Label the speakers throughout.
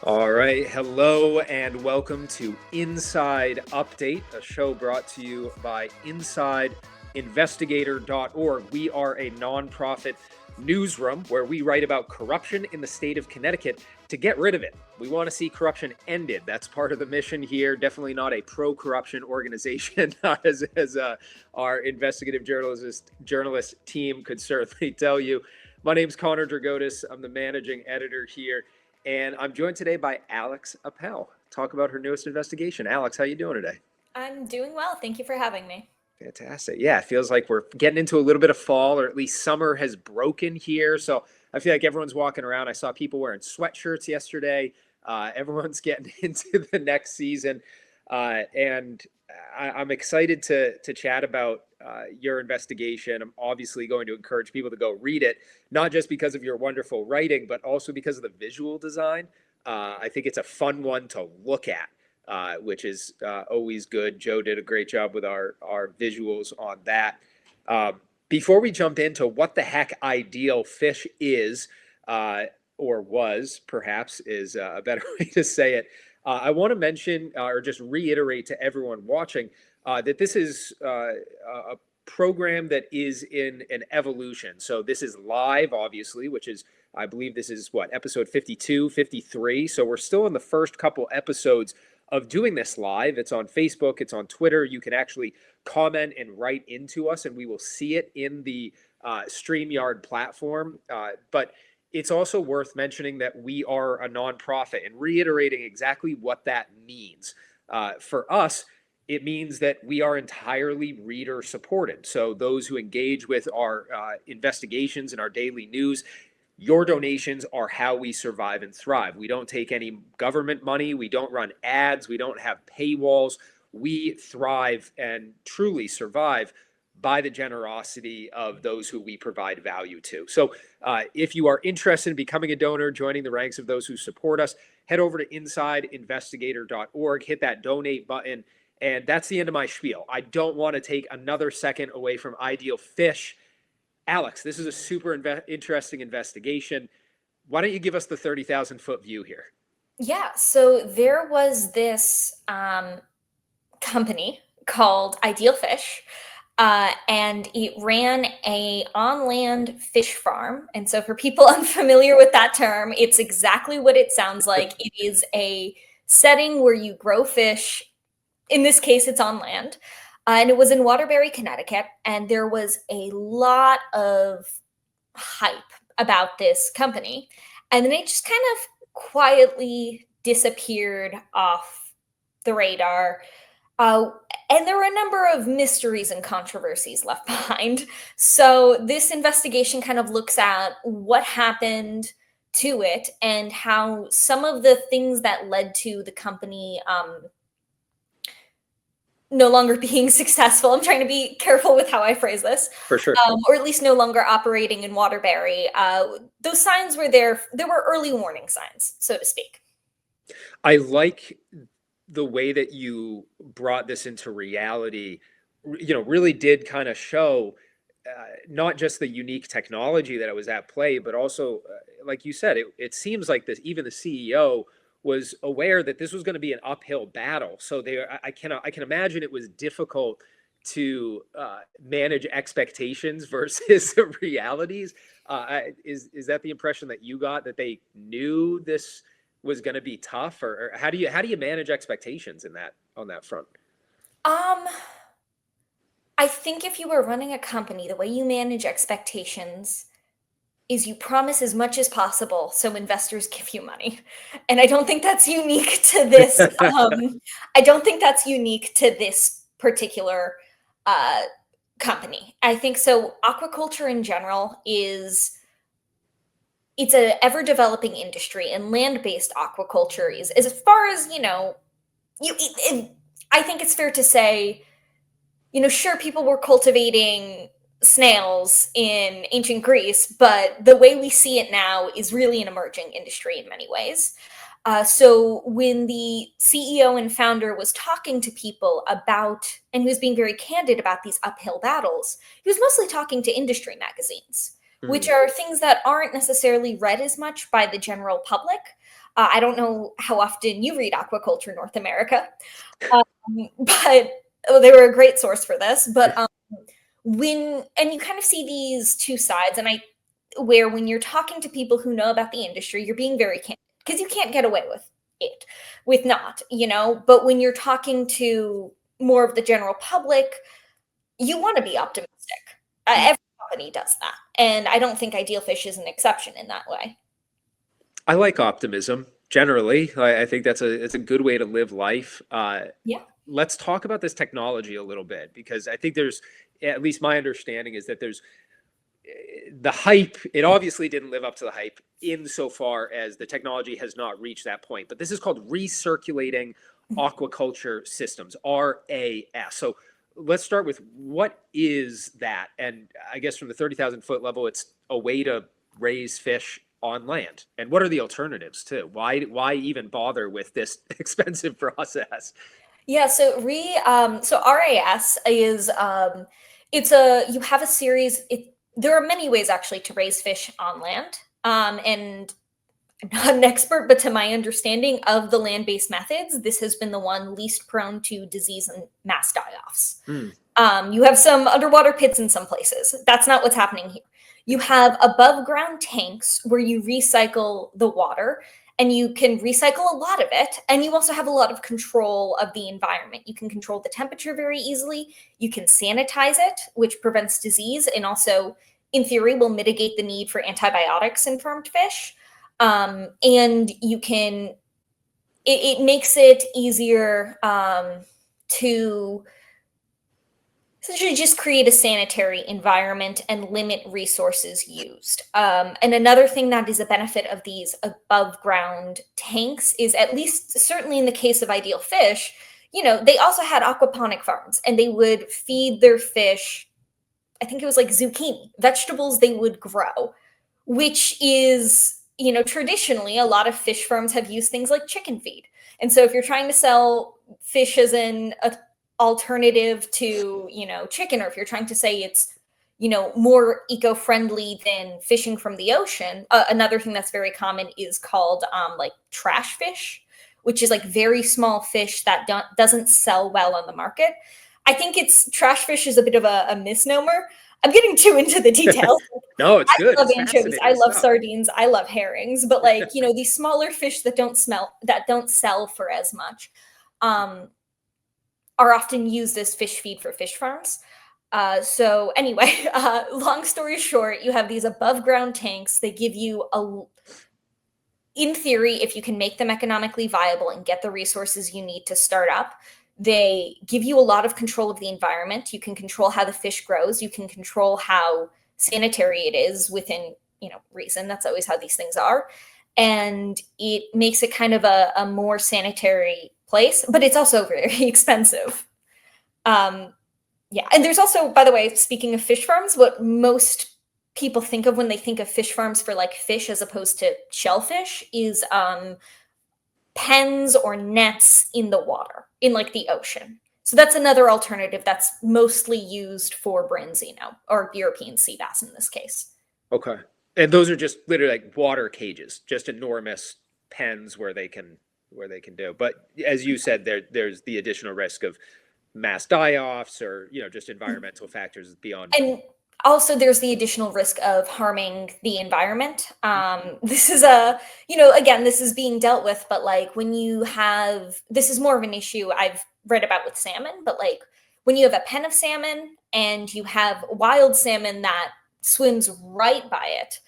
Speaker 1: All right. Hello and welcome to Inside Update, a show brought to you by InsideInvestigator.org. We are a nonprofit newsroom where we write about corruption in the state of Connecticut to get rid of it. We want to see corruption ended. That's part of the mission here. Definitely not a pro-corruption organization, as our investigative journalist team could certainly tell you. My name's Connor Dragotis. I'm the managing editor here. And I'm joined today by Alex Appel. Talk about her newest investigation. Alex, how you doing today?
Speaker 2: I'm doing well. Thank you for having me.
Speaker 1: Fantastic. Yeah, it feels like we're getting into a little bit of fall, or at least summer has broken here. So I feel like everyone's walking around. I saw people wearing sweatshirts yesterday. Everyone's getting into the next season. And I'm excited to chat about your investigation. I'm obviously going to encourage people to go read it, not just because of your wonderful writing, but also because of the visual design. I think it's a fun one to look at, which is always good. Joe did a great job with our visuals on that. Before we jump into what the heck ideal fish is, or was, perhaps, is a better way to say it, I want to mention or just reiterate to everyone watching that this is a program that is in an evolution. So this is live, obviously, which is, I believe this is what, episode 52, 53. So we're still in the first couple episodes of doing this live. It's on Facebook, it's on Twitter. You can actually comment and write into us, and we will see it in the StreamYard platform. But it's also worth mentioning that we are a nonprofit and reiterating exactly what that means. For us, it means that we are entirely reader supported. So those who engage with our investigations and our daily news, your donations are how we survive and thrive. We don't take any government money. We don't run ads. We don't have paywalls. We thrive and truly survive by the generosity of those who we provide value to. So if you are interested in becoming a donor, joining the ranks of those who support us, head over to InsideInvestigator.org, hit that donate button, and that's the end of my spiel. I don't want to take another second away from Ideal Fish. Alex, this is a super interesting investigation. Why don't you give us the 30,000-foot view here?
Speaker 2: Yeah, so there was this company called Ideal Fish, and it ran a on-land fish farm. And so for people unfamiliar with that term, it's exactly what it sounds like. It is a setting where you grow fish. In this case, it's on land. And it was in Waterbury, Connecticut. And there was a lot of hype about this company. And then it just kind of quietly disappeared off the radar. And there were a number of mysteries and controversies left behind. So this investigation kind of looks at what happened to it and how some of the things that led to the company no longer being successful. I'm trying to be careful with how I phrase this.
Speaker 1: For sure.
Speaker 2: Or at least no longer operating in Waterbury. Those signs were there. There were early warning signs, so to speak.
Speaker 1: I like the way that you brought this into reality, really did kind of show not just the unique technology that was at play, but also, like you said, it seems like this, even the CEO was aware that this was going to be an uphill battle. So I can imagine it was difficult to manage expectations versus the realities. Is that the impression that you got, that they knew this was going to be tough, or how do you manage expectations on that front?
Speaker 2: Um, I think if you were running a company, the way you manage expectations is you promise as much as possible so investors give you money. And I don't think that's unique to this. I don't think that's unique to this particular uh, company. I think so. Aquaculture in general it's a ever developing industry, and land-based aquaculture is, as far as I think it's fair to say, sure, people were cultivating snails in ancient Greece, but the way we see it now is really an emerging industry in many ways. So when the CEO and founder was talking to people about, and he was being very candid about these uphill battles, he was mostly talking to industry magazines, which
Speaker 1: Hmm.
Speaker 2: are things that aren't necessarily read as much by the general public. I don't know how often you read Aquaculture North America, um, but they were a great source for this. But and you kind of see these two sides, where when you're talking to people who know about the industry, you're being very candid because you can't get away with not, but when you're talking to more of the general public, you want to be optimistic. Every company does that, and I don't think Ideal Fish is an exception in that way.
Speaker 1: I like optimism generally. I think it's a good way to live life.
Speaker 2: Yeah.
Speaker 1: Let's talk about this technology a little bit, because I think there's, at least my understanding is that there's the hype. It obviously didn't live up to the hype insofar as the technology has not reached that point. But this is called recirculating aquaculture systems, RAS. So let's start with, what is that? And I guess from the 30,000-foot level, it's a way to raise fish on land. And what are the alternatives too? Why even bother with this expensive process?
Speaker 2: Yeah, so RAS is it's a you have a series. There are many ways actually to raise fish on land, and I'm not an expert, but to my understanding of the land-based methods, this has been the one least prone to disease and mass die-offs.
Speaker 1: Hmm.
Speaker 2: You have some underwater pits in some places. That's not what's happening here. You have above ground tanks where you recycle the water, and you can recycle a lot of it. And you also have a lot of control of the environment. You can control the temperature very easily. You can sanitize it, which prevents disease, and also, in theory, will mitigate the need for antibiotics in farmed fish. And it makes it easier to essentially just create a sanitary environment and limit resources used. And another thing that is a benefit of these above ground tanks is, at least certainly in the case of Ideal Fish, they also had aquaponic farms, and they would feed their fish, I think it was like zucchini, vegetables they would grow, which is, traditionally a lot of fish farms have used things like chicken feed. And so if you're trying to sell fish as an alternative to, chicken, or if you're trying to say it's, more eco-friendly than fishing from the ocean, another thing that's very common is called like trash fish, which is like very small fish that doesn't sell well on the market. I think trash fish is a bit of a misnomer. I'm getting too into the details.
Speaker 1: No, it's good.
Speaker 2: I love
Speaker 1: It's
Speaker 2: anchovies. I
Speaker 1: fascinating
Speaker 2: love
Speaker 1: stuff.
Speaker 2: sardines. I love herrings. But these smaller fish that don't sell for as much, are often used as fish feed for fish farms. So anyway, long story short, you have these above ground tanks. They give you in theory, if you can make them economically viable and get the resources you need to start up, they give you a lot of control of the environment. You can control how the fish grows. You can control how sanitary it is within, reason. That's always how these things are. And it makes it kind of a more sanitary place, but it's also very expensive. Yeah. And there's also, by the way, speaking of fish farms, what most people think of when they think of fish farms for like fish as opposed to shellfish is pens or nets in the water, in like the ocean. So that's another alternative that's mostly used for branzino, or European sea bass in this case.
Speaker 1: Okay. And those are just literally like water cages, just enormous pens where they can do. But as you said, there's the additional risk of mass die-offs, or just environmental factors beyond.
Speaker 2: And also there's the additional risk of harming the environment. This is again, this is being dealt with, but like this is more of an issue I've read about with salmon, but like when you have a pen of salmon and you have wild salmon that swims right by it,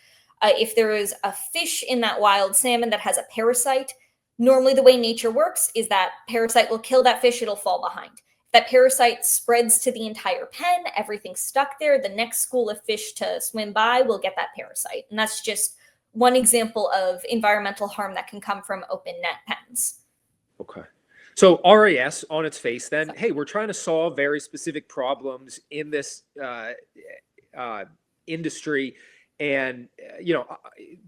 Speaker 2: if there is a fish in that wild salmon that has a parasite, normally the way nature works is that parasite will kill that fish, it'll fall behind. That parasite spreads to the entire pen, everything's stuck there. The next school of fish to swim by will get that parasite. And that's just one example of environmental harm that can come from open net pens.
Speaker 1: Okay. So RAS on its face then, hey, we're trying to solve very specific problems in this industry. And,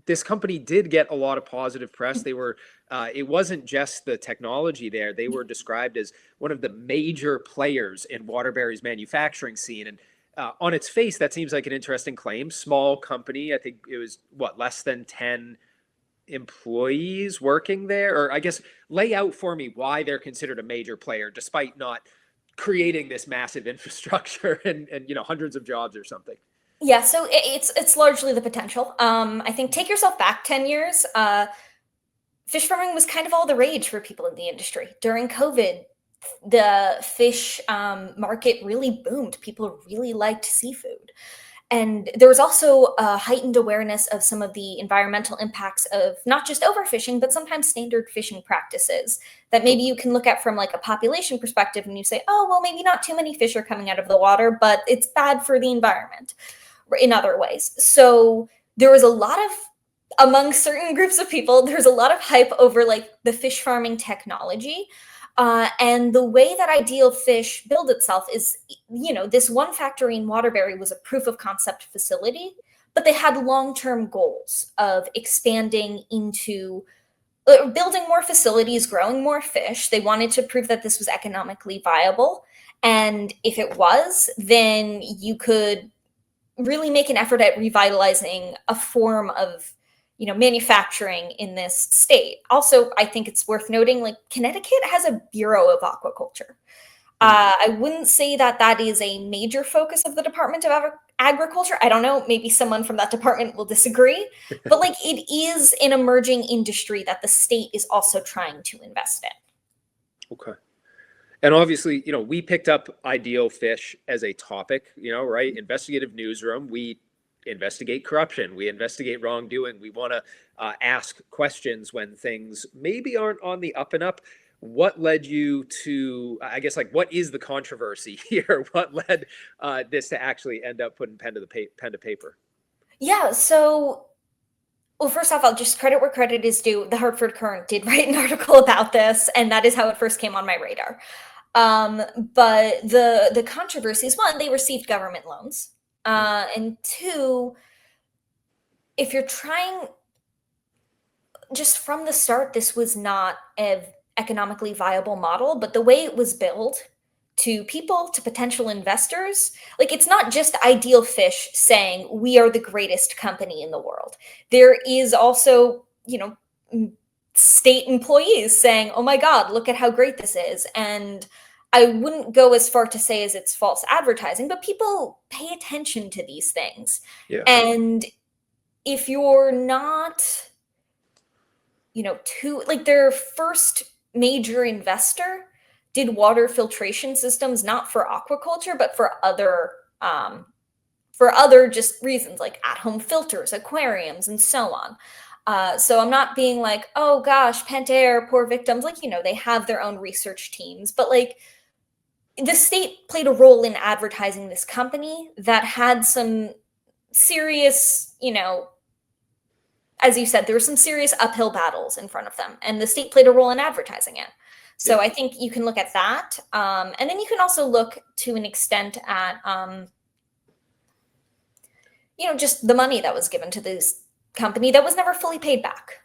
Speaker 1: this company did get a lot of positive press. They were, it wasn't just the technology there. They were described as one of the major players in Waterbury's manufacturing scene. And on its face, that seems like an interesting claim. Small company. I think it was, less than 10 employees working there? Or I guess lay out for me why they're considered a major player despite not creating this massive infrastructure and hundreds of jobs or something.
Speaker 2: Yeah, so it's largely the potential. I think take yourself back 10 years. Fish farming was kind of all the rage for people in the industry. During COVID, the fish market really boomed. People really liked seafood. And there was also a heightened awareness of some of the environmental impacts of not just overfishing, but sometimes standard fishing practices that maybe you can look at from like a population perspective and you say, oh, well, maybe not too many fish are coming out of the water, but it's bad for the environment in other ways. So there was a lot of, among certain groups of people, there's a lot of hype over like the fish farming technology. And the way that Ideal Fish build itself is, this one factory in Waterbury was a proof of concept facility, but they had long-term goals of expanding into building more facilities, growing more fish. They wanted to prove that this was economically viable. And if it was, then you could really make an effort at revitalizing a form of manufacturing in this state. Also, I think it's worth noting, like Connecticut has a Bureau of Aquaculture. I wouldn't say that that is a major focus of the Department of Agriculture. I don't know, maybe someone from that department will disagree, but like it is an emerging industry that the state is also trying to invest in.
Speaker 1: Okay. And obviously, we picked up Ideal Fish as a topic, right? Investigative newsroom. We investigate corruption. We investigate wrongdoing. We want to ask questions when things maybe aren't on the up and up. What led you to, I guess, like, what is the controversy here? What led this to actually end up putting pen to paper?
Speaker 2: Yeah, so well, first off, I'll just credit where credit is due. The Hartford Courant did write an article about this, and that is how it first came on my radar. But the controversy is, one, they received government loans, and two, if you're trying, just from the start, this was not an economically viable model, but the way it was billed to people, to potential investors, like it's not just Ideal Fish saying we are the greatest company in the world. There is also, state employees saying, oh my God, look at how great this is. And I wouldn't go as far to say as it's false advertising, but people pay attention to these things.
Speaker 1: Yeah.
Speaker 2: And if you're not, too, like their first major investor did water filtration systems, not for aquaculture, but for other just reasons, like at-home filters, aquariums, and so on. So I'm not being like, oh gosh, Pentair, poor victims. Like, they have their own research teams, but like the state played a role in advertising this company that had some serious, as you said, there were some serious uphill battles in front of them, and the state played a role in advertising it. So yeah. I think you can look at that. And then you can also look to an extent at, just the money that was given to this company that was never fully paid back.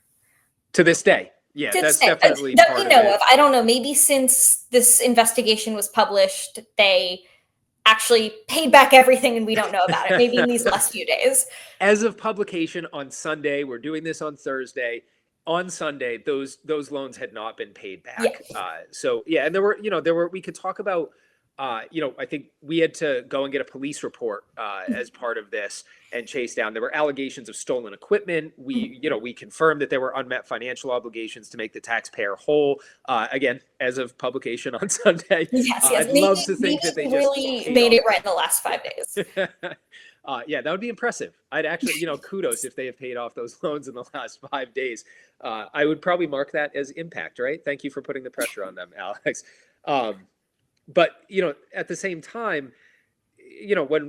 Speaker 1: To this day. Yeah, that's definitely
Speaker 2: that
Speaker 1: part
Speaker 2: we know
Speaker 1: of.
Speaker 2: I don't know, maybe since this investigation was published, they actually paid back everything and we don't know about it, maybe in these last few days.
Speaker 1: As of publication on Sunday, we're doing this on Thursday. On Sunday, those loans had not been paid back. Yeah. So yeah, and there were we could talk about I think we had to go and get a police report as part of this and chase down. There were allegations of stolen equipment. We confirmed that there were unmet financial obligations to make the taxpayer whole. Again, as of publication on Sunday.
Speaker 2: Yes.
Speaker 1: I'd love to think that they
Speaker 2: really made it right in the last 5 days.
Speaker 1: Yeah, that would be impressive. I'd actually, kudos if they have paid off those loans in the last 5 days. I would probably mark that as impact, right? Thank you for putting the pressure on them, Alex. But, at the same time,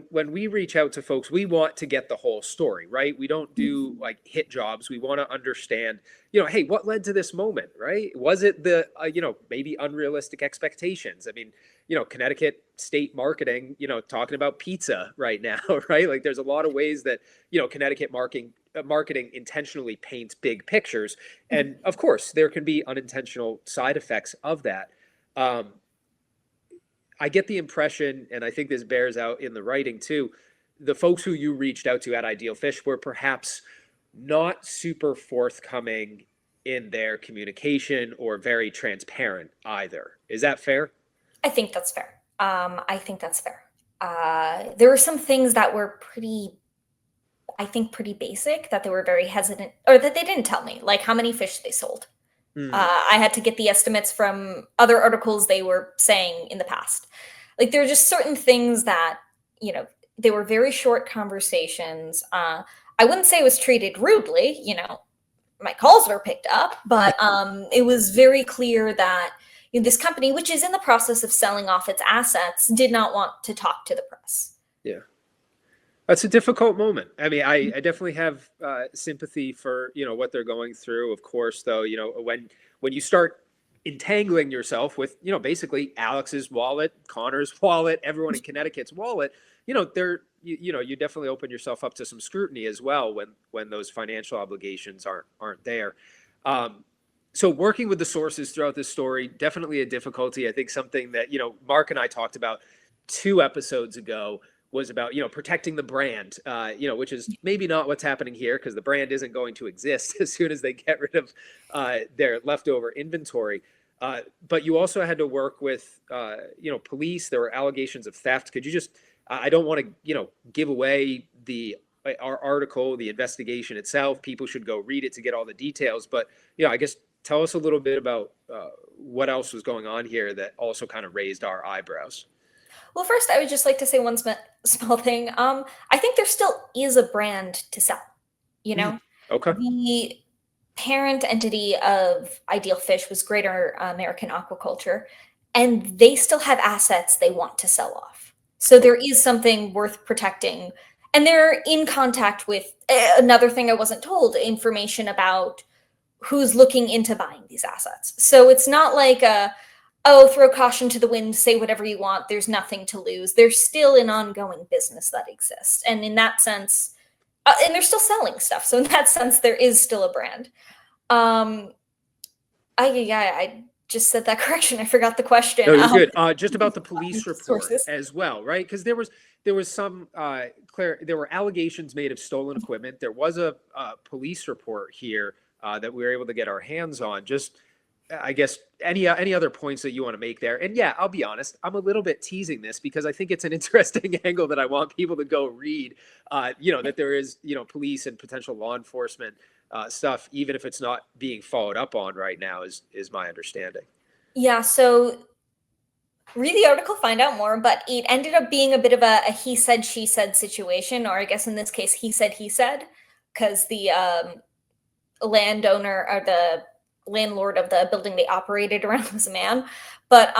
Speaker 1: when we reach out to folks, we want to get the whole story, right? We don't do like hit jobs. We want to understand, hey, what led to this moment, right? Was it the, maybe unrealistic expectations? I mean, Connecticut state marketing, talking about pizza right now, right? Like there's a lot of ways that, Connecticut marketing intentionally paints big pictures. And of course, there can be unintentional side effects of that. I get the impression, and I think this bears out in the writing too, the folks who you reached out to at Ideal Fish were perhaps not super forthcoming in their communication or very transparent either. Is that fair?
Speaker 2: I think that's fair. I think that's fair. There were some things that were I think, pretty basic that they were very hesitant, or that they didn't tell me, like how many fish they sold.
Speaker 1: Hmm.
Speaker 2: I had to get the estimates from other articles they were saying in the past. Like there are just certain things that, you know, they were very short conversations. I wouldn't say it was treated rudely, my calls were picked up, but it was very clear that this company, which is in the process of selling off its assets, did not want to talk to the press.
Speaker 1: Yeah. That's a difficult moment. I mean, I definitely have sympathy for what they're going through. Of course, though, when you start entangling yourself with basically Alex's wallet, Connor's wallet, everyone in Connecticut's wallet, you definitely open yourself up to some scrutiny as well when those financial obligations aren't there. So working with the sources throughout this story, definitely a difficulty. I think something that Mark and I talked about 2 episodes ago was about protecting the brand, which is maybe not what's happening here, because the brand isn't going to exist as soon as they get rid of their leftover inventory. But you also had to work with police. There were allegations of theft. Could you just I don't want to give away our article, the investigation itself. People should go read it to get all the details. But I guess tell us a little bit about what else was going on here that also kind of raised our eyebrows.
Speaker 2: Well, first, I would just like to say one small thing. I think there still is a brand to sell. You
Speaker 1: Mm,
Speaker 2: know,
Speaker 1: okay.
Speaker 2: the parent entity of Ideal Fish was Greater American Aquaculture, and they still have assets they want to sell off. So there is something worth protecting. And they're in contact with another thing I wasn't told, information about who's looking into buying these assets. So it's not like oh, throw caution to the wind, say whatever you want, there's nothing to lose. There's still an ongoing business that exists. And in that sense, and they're still selling stuff. So in that sense, there is still a brand. Um, I just said that correction. I forgot the question.
Speaker 1: No, you're good. Just about the police report
Speaker 2: Sources.
Speaker 1: as well, right? Because there was some there were allegations made of stolen equipment. There was a police report here that we were able to get our hands on. Just I guess any other points that you want to make there. And yeah, I'll be honest, I'm a little bit teasing this because I think it's an interesting angle that I want people to go read. That there is police and potential law enforcement stuff, even if it's not being followed up on right now, is my understanding.
Speaker 2: Yeah, so read the article, find out more, but it ended up being a bit of a he said, she said situation, or I guess in this case, he said, because the landowner or the landlord of the building they operated around was a man. But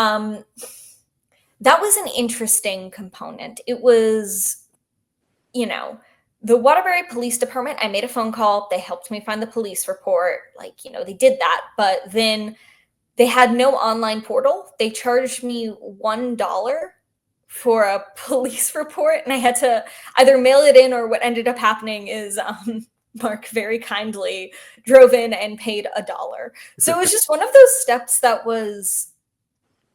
Speaker 2: that was an interesting component. It was, the Waterbury Police Department, I made a phone call. They helped me find the police report. They did that. But then they had no online portal. They charged me $1 for a police report, and I had to either mail it in, or what ended up happening is Mark very kindly drove in and paid $1. So it was just one of those steps that was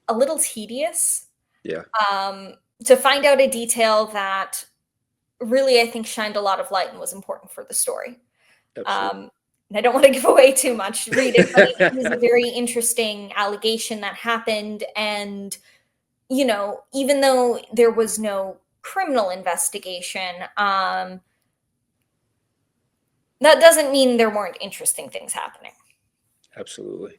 Speaker 2: a little tedious.
Speaker 1: Yeah.
Speaker 2: To find out a detail that really, I think, shined a lot of light and was important for the story.
Speaker 1: Absolutely.
Speaker 2: And I don't want to give away too much. Read it, but it was a very interesting allegation that happened. And, even though there was no criminal investigation, that doesn't mean there weren't interesting things happening.
Speaker 1: Absolutely.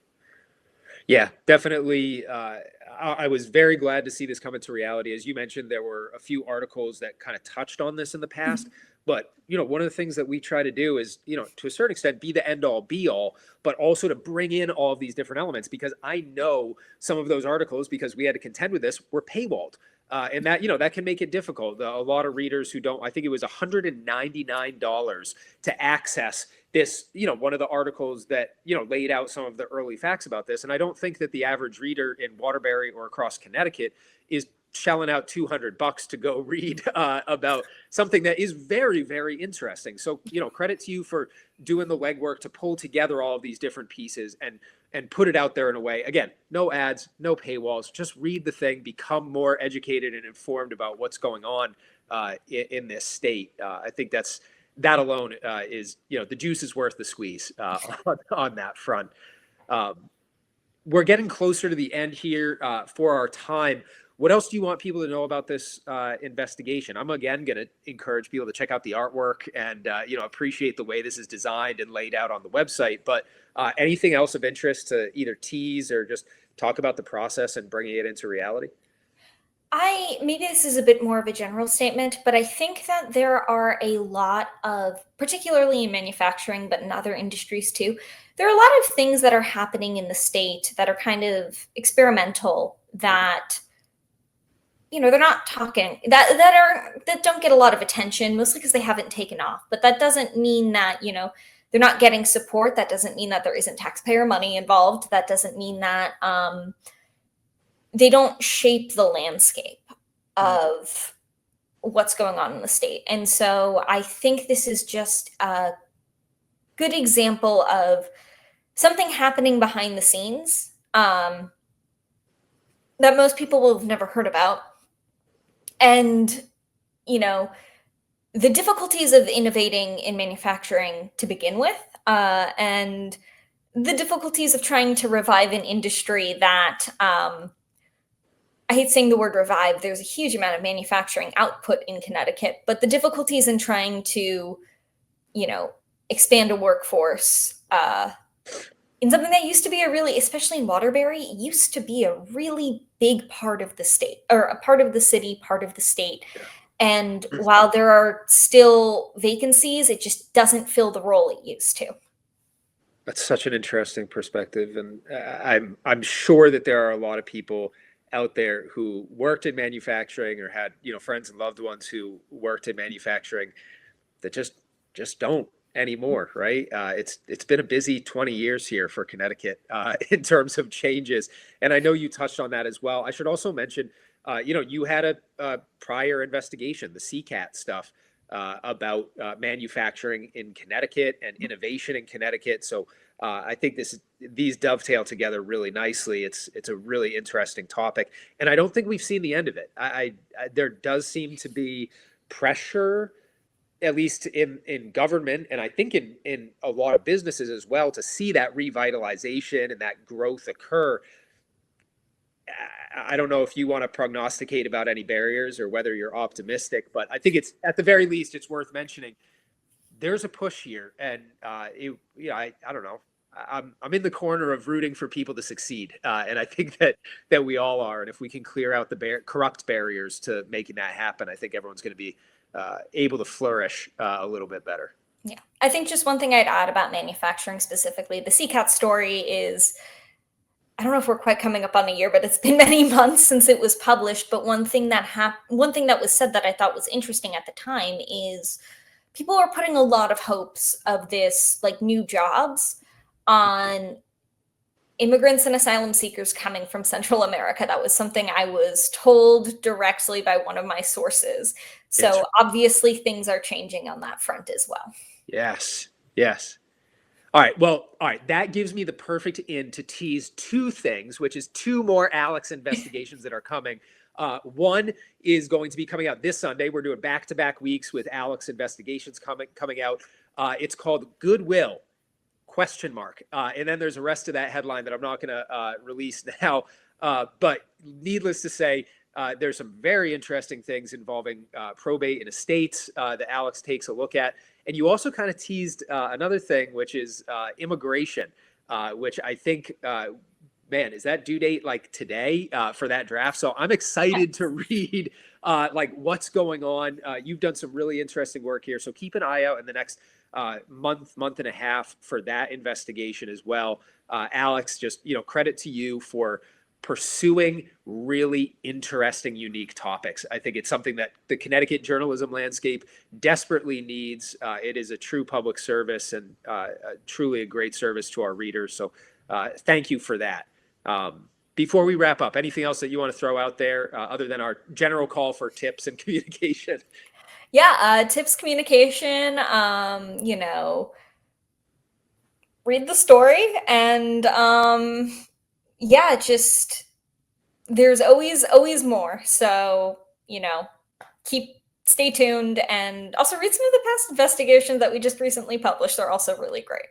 Speaker 1: Yeah, definitely. I was very glad to see this come into reality. As you mentioned, there were a few articles that kind of touched on this in the past. But, one of the things that we try to do is, to a certain extent, be the end all be all, but also to bring in all of these different elements, because I know some of those articles, because we had to contend with this, were paywalled. And that, that can make it difficult. A lot of readers who don't, I think it was $199 to access this, one of the articles that, laid out some of the early facts about this. And I don't think that the average reader in Waterbury or across Connecticut is shelling out $200 to go read about something that is very, very interesting. So, credit to you for doing the legwork to pull together all of these different pieces and put it out there in a way. Again, no ads, no paywalls, just read the thing, become more educated and informed about what's going on in this state. I think that's that alone is, the juice is worth the squeeze on that front. Um, we're getting closer to the end here for our time. What else do you want people to know about this investigation? I'm again going to encourage people to check out the artwork and appreciate the way this is designed and laid out on the website. But anything else of interest to either tease or just talk about the process and bringing it into reality?
Speaker 2: Maybe this is a bit more of a general statement, but I think that there are a lot of, particularly in manufacturing, but in other industries too, there are a lot of things that are happening in the state that are kind of experimental that they're not talking that don't get a lot of attention, mostly because they haven't taken off. But that doesn't mean that they're not getting support. That doesn't mean that there isn't taxpayer money involved. That doesn't mean that they don't shape the landscape of what's going on in the state. And so I think this is just a good example of something happening behind the scenes that most people will have never heard about. And, the difficulties of innovating in manufacturing to begin with, and the difficulties of trying to revive an industry that, I hate saying the word revive, there's a huge amount of manufacturing output in Connecticut, but the difficulties in trying to, expand a workforce in something that used to be especially in Waterbury, it used to be a really big part of the state, or a part of the city, part of the state. And while there are still vacancies, it just doesn't fill the role it used to.
Speaker 1: That's such an interesting perspective, and I'm sure that there are a lot of people out there who worked in manufacturing or had friends and loved ones who worked in manufacturing that just don't anymore, right? It's been a busy 20 years here for Connecticut in terms of changes, and I know you touched on that as well. I should also mention, you had a prior investigation, the CCAT stuff, about manufacturing in Connecticut and innovation in Connecticut. So I think these dovetail together really nicely. It's a really interesting topic, and I don't think we've seen the end of it. There does seem to be pressure, at least in government, and I think in a lot of businesses as well, to see that revitalization and that growth occur. I don't know if you want to prognosticate about any barriers or whether you're optimistic, but I think it's, at the very least, it's worth mentioning. There's a push here, and I don't know. I'm in the corner of rooting for people to succeed, and I think that we all are. And if we can clear out the corrupt barriers to making that happen, I think everyone's going to be able to flourish a little bit better.
Speaker 2: Yeah, I think just one thing I'd add about manufacturing specifically, the CCAT story is, I don't know if we're quite coming up on a year, but it's been many months since it was published. But one thing that was said that I thought was interesting at the time is people are putting a lot of hopes of this, like, new jobs on immigrants and asylum seekers coming from Central America. That was something I was told directly by one of my sources. So obviously things are changing on that front as well.
Speaker 1: Yes. All right. That gives me the perfect in to tease two things, which is two more Alex investigations that are coming. One is going to be coming out this Sunday. We're doing back-to-back weeks with Alex investigations coming out. It's called Goodwill ? And then there's the rest of that headline that I'm not going to release now. But needless to say, there's some very interesting things involving probate and estates that Alex takes a look at. And you also kind of teased another thing, which is immigration, which I think, man, is that due date like today for that draft? So I'm excited to read like what's going on. You've done some really interesting work here. So keep an eye out in the next month and a half for that investigation as well. Alex, just, credit to you for pursuing really interesting, unique topics. I think it's something that the Connecticut journalism landscape desperately needs. It is a true public service and truly a great service to our readers. So thank you for that. Before we wrap up, anything else that you want to throw out there other than our general call for tips and communication?
Speaker 2: Yeah, tips, communication, read the story, and yeah, just there's always more. So, keep stay tuned, and also read some of the past investigations that we just recently published. They're also really great.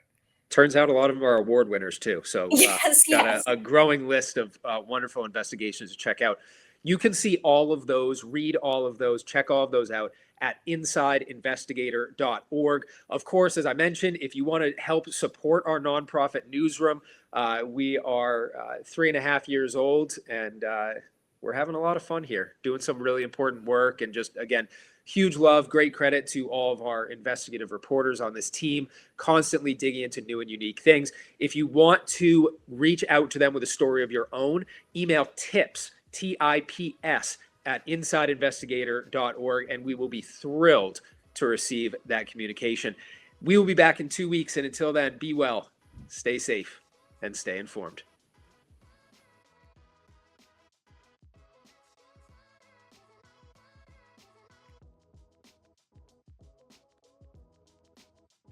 Speaker 1: Turns out a lot of them are award winners too. So
Speaker 2: Yes,
Speaker 1: got
Speaker 2: yes.
Speaker 1: a growing list of wonderful investigations to check out. You can see all of those, read all of those, check all of those out at insideinvestigator.org. Of course, as I mentioned, if you want to help support our nonprofit newsroom, we are 3.5 years old, and we're having a lot of fun here, doing some really important work. And just, again, huge love, great credit to all of our investigative reporters on this team, constantly digging into new and unique things. If you want to reach out to them with a story of your own, email tips, TIPS, at insideinvestigator.org, and we will be thrilled to receive that communication. We will be back in 2 weeks, and until then, be well, stay safe, and stay informed.